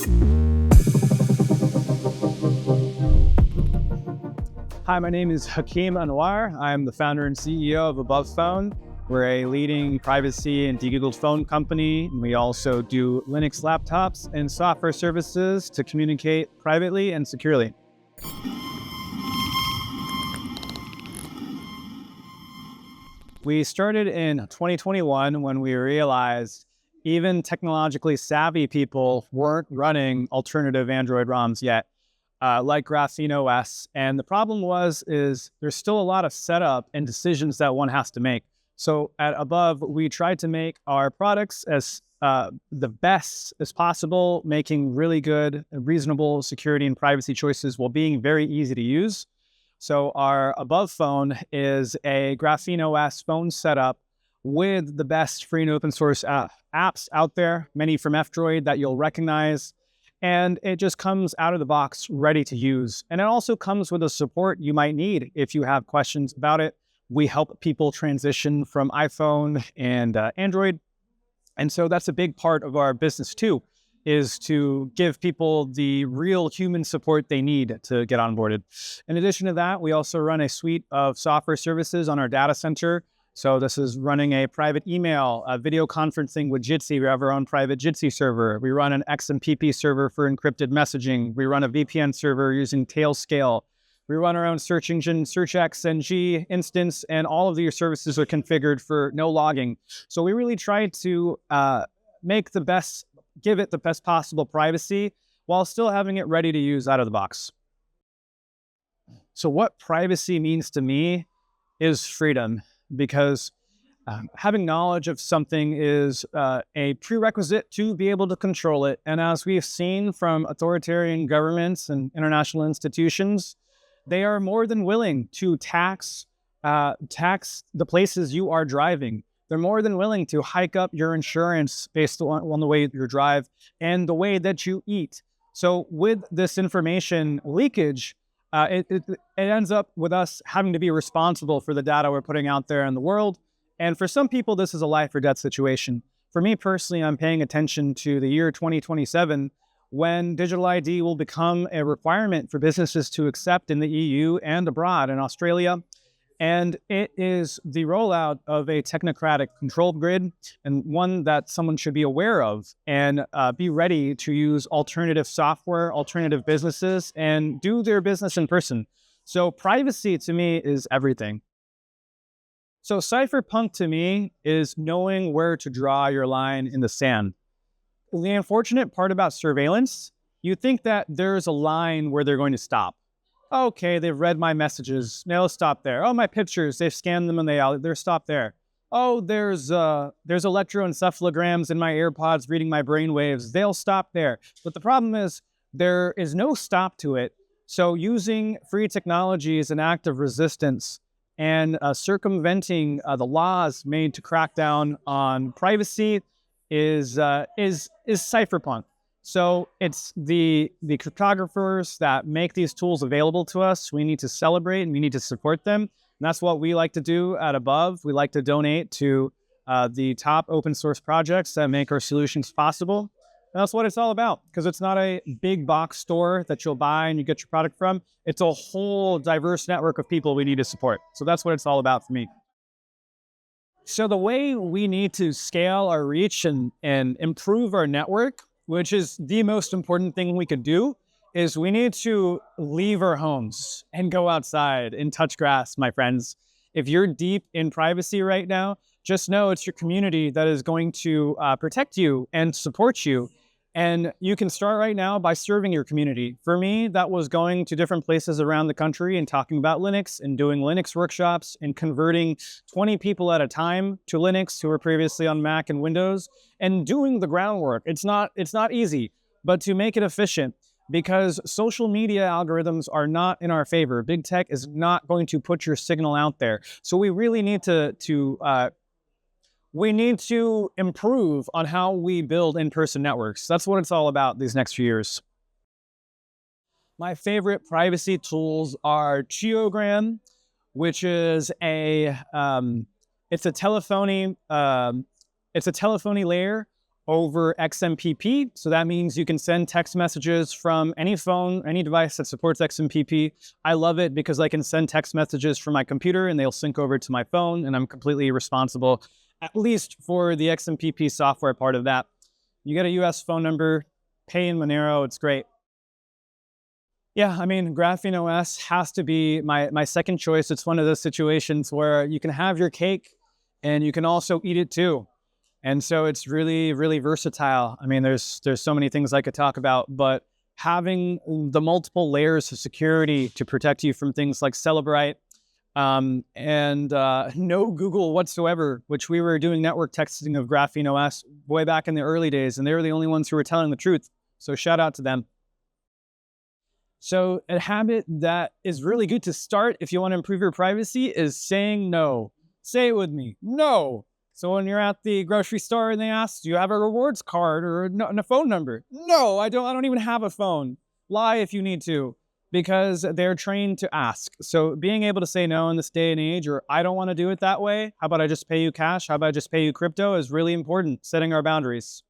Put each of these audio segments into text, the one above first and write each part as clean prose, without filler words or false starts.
Hi, my name is Hakeem Anwar. I'm the founder and CEO of Above Phone. We're a leading privacy and de-Googled phone company. We also do Linux laptops and software services to communicate privately and securely. We started in 2021 when we realized even technologically savvy people weren't running alternative Android ROMs yet, like GrapheneOS. And the problem is there's still a lot of setup and decisions that one has to make. So at Above, we tried to make our products as the best as possible, making really good, reasonable security and privacy choices while being very easy to use. So our Above phone is a GrapheneOS phone setup with the best free and open source apps out there, many from F-Droid that you'll recognize. And it just comes out of the box ready to use. And it also comes with the support you might need if you have questions about it. We help people transition from iPhone and Android. And so that's a big part of our business too, is to give people the real human support they need to get onboarded. In addition to that, we also run a suite of software services on our data center. So this is running a private email, video conferencing with Jitsi. We have our own private Jitsi server. We run an XMPP server for encrypted messaging. We run a VPN server using Tailscale. We run our own search engine, SearchXNG instance, and all of these services are configured for no logging. So we really try to give it the best possible privacy while still having it ready to use out of the box. So what privacy means to me is freedom, because having knowledge of something is a prerequisite to be able to control it. And as we've seen from authoritarian governments and international institutions, they are more than willing to tax the places you are driving. They're more than willing to hike up your insurance based on the way you drive and the way that you eat. So with this information leakage, it ends up with us having to be responsible for the data we're putting out there in the world. And for some people, this is a life or death situation. For me personally, I'm paying attention to the year 2027, when digital ID will become a requirement for businesses to accept in the EU and abroad in Australia. And it is the rollout of a technocratic control grid, and one that someone should be aware of and be ready to use alternative software, alternative businesses, and do their business in person. So privacy to me is everything. So Cypherpunk to me is knowing where to draw your line in the sand. The unfortunate part about surveillance, you think that there's a line where they're going to stop. Okay, they've read my messages. They'll stop there. Oh, my pictures, they've scanned them and they're stopped there. Oh, there's electroencephalograms in my AirPods reading my brain waves. They'll stop there. But the problem is there is no stop to it. So using free technology is an act of resistance, and circumventing the laws made to crack down on privacy is Cypherpunk. So it's the cryptographers that make these tools available to us. We need to celebrate and we need to support them. And that's what we like to do at Above. We like to donate to the top open source projects that make our solutions possible. And that's what it's all about, because it's not a big box store that you'll buy and you get your product from. It's a whole diverse network of people we need to support. So that's what it's all about for me. So the way we need to scale our reach and improve our network, which is the most important thing we could do, is we need to leave our homes and go outside and touch grass, my friends. If you're deep in privacy right now, just know it's your community that is going to protect you and support you. And you can start right now by serving your community. For me, that was going to different places around the country and talking about Linux and doing Linux workshops and converting 20 people at a time to Linux who were previously on Mac and Windows, and doing the groundwork. It's not easy, but to make it efficient, because social media algorithms are not in our favor. Big tech is not going to put your signal out there. So we really need we need to improve on how we build in-person networks. That's what it's all about these next few years. My favorite privacy tools are Geogram, which is it's a telephony layer over XMPP. So that means you can send text messages from any phone, any device that supports XMPP. I love it because I can send text messages from my computer and they'll sync over to my phone, and I'm completely responsible, at least for the XMPP software part of that. You get a US phone number, pay in Monero, it's great. Yeah, I mean, GrapheneOS has to be my second choice. It's one of those situations where you can have your cake and you can also eat it too. And so it's really, really versatile. I mean, there's so many things I could talk about, but having the multiple layers of security to protect you from things like Celebrite, and no Google whatsoever, which we were doing network testing of GrapheneOS way back in the early days, and they were the only ones who were telling the truth. So shout out to them. So a habit that is really good to start if you want to improve your privacy is saying no. Say it with me, no. So when you're at the grocery store and they ask, do you have a rewards card or a phone number? No, I don't even have a phone. Lie if you need to, because they're trained to ask. So being able to say no in this day and age, or I don't want to do it that way, how about I just pay you cash? How about I just pay you crypto, is really important, setting our boundaries.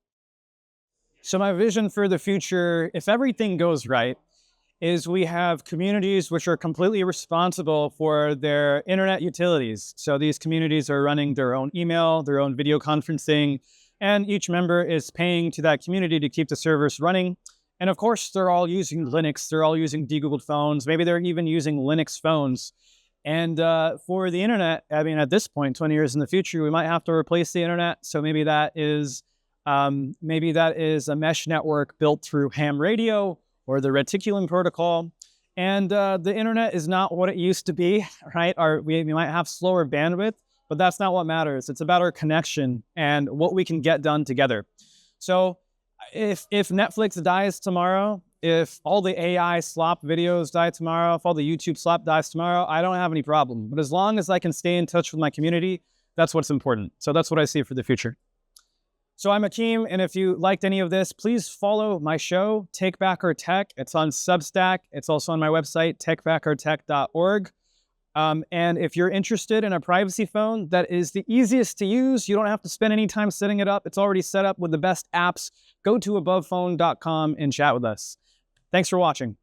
So my vision for the future, if everything goes right, is we have communities which are completely responsible for their internet utilities. So these communities are running their own email, their own video conferencing, and each member is paying to that community to keep the servers running. And of course, they're all using Linux. They're all using de-Googled phones. Maybe they're even using Linux phones. And for the internet, I mean, at this point, 20 years in the future, we might have to replace the internet. So maybe that is a mesh network built through ham radio or the reticulum protocol. And the internet is not what it used to be, right? We might have slower bandwidth, but that's not what matters. It's about our connection and what we can get done together. So if Netflix dies tomorrow, if all the AI slop videos die tomorrow, if all the YouTube slop dies tomorrow, I don't have any problem. But as long as I can stay in touch with my community, that's what's important. So that's what I see for the future. So I'm Hakeem, and if you liked any of this, please follow my show, Take Back Our Tech. It's on Substack. It's also on my website, takebackourtech.org. And if you're interested in a privacy phone that is the easiest to use, you don't have to spend any time setting it up. It's already set up with the best apps. Go to abovephone.com and chat with us. Thanks for watching.